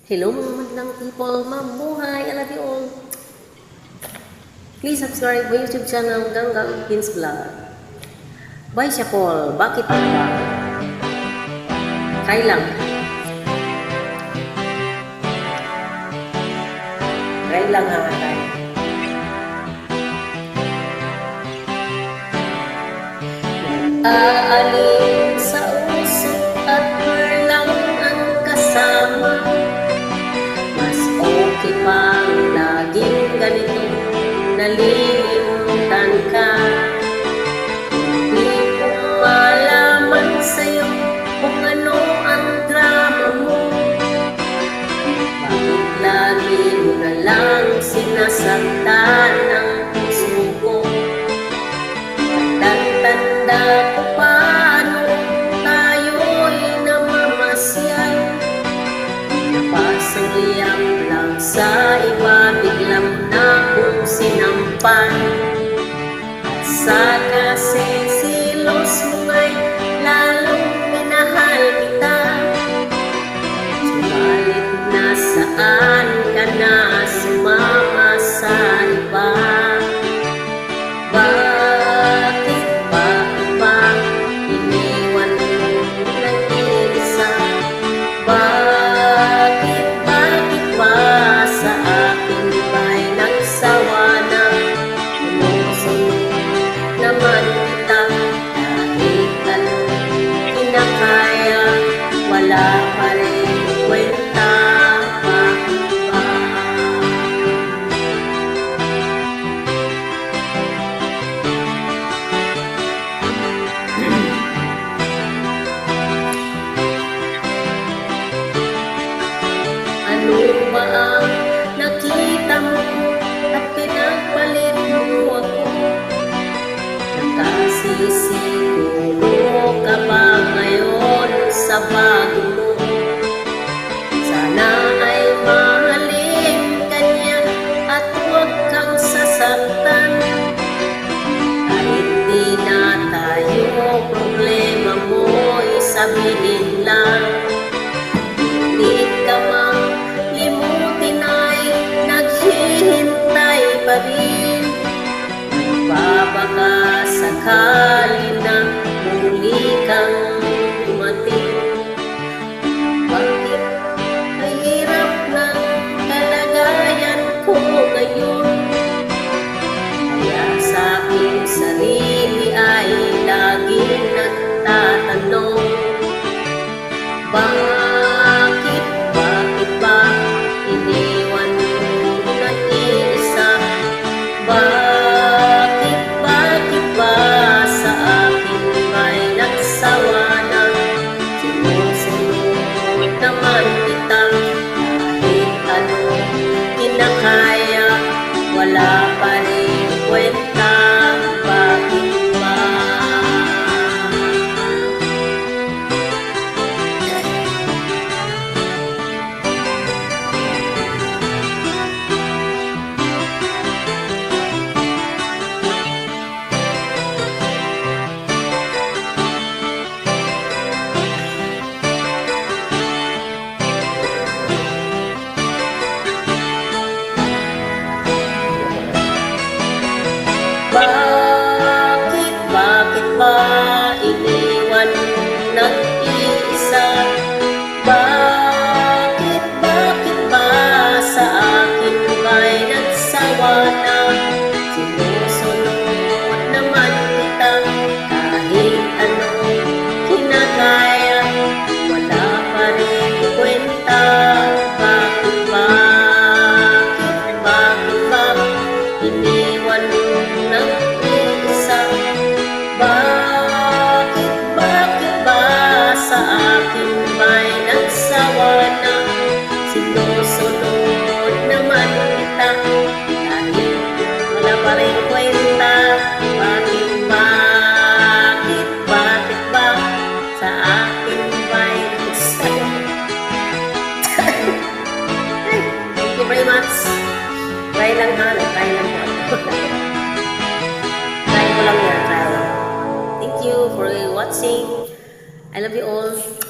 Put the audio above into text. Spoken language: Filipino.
Hello mga madlang people, mabuhay, I love you all. Please subscribe my YouTube channel, Ganggang Pins Vlog. Bye siya call, bakit ba? Kailang. Kailang ha, kailang. Aalin sa usok at marlang ang kasama. Mas okay pang laging ganito, nalilimutan ka. Hindi ko malaman sa'yo kung ano ang drama mo. Bakit lagi mo na lang sinasaktan ang puso ko? Tanda ko paano tayo'y namamasyal. Napasuriyak lang sa iba, biglang na kong sinampan. At sa kasisilos mo nga'y lalong minahal kita. Subalit nasaan ka na sumama sa iba? Wala pa rin kwenta, bakit ba? Ano ba ang nakita mo at pinagpalit mo ako? Nakasisiguro ka ba ngayon sa bago mo? Sana ay mahalin ka niya at huwag kang sasaktan. Kahit di na tayo, problema mo isabihin lang. Hindi ka mang limutin ay naghihintay pa rin. Magbabaka sakali na muli kang dumating. Bakit mahirap ng kalagayan ko ngayon? Kaya sa aking sarili ay laging nagtatanong, bakit ba iniwan mo nag-iisa? Bakit ba sa akin ba'y nagsawa na? Sinusunod naman kita, kahit ano kinakaya, wala pa rin kwenta, bakit ba? Bakit ba iniwan nag-iisa? Bakit ba sa akin ba'y nagsawa na? Sinusunod naman kita, kahit anong kinakaya, wala pa rin kwenta, bakit ba iniwan nag-iisa? Bakit ba sa akin ba'y nagsawa na? Sinusunod naman kita, kahit wala pa rin kwenta, bakit ba sa akin ba'y nagsawa? Thank you very much. Try lang ha, try lang ha. Try ko lang yan, try. Thank you for watching. I love you all.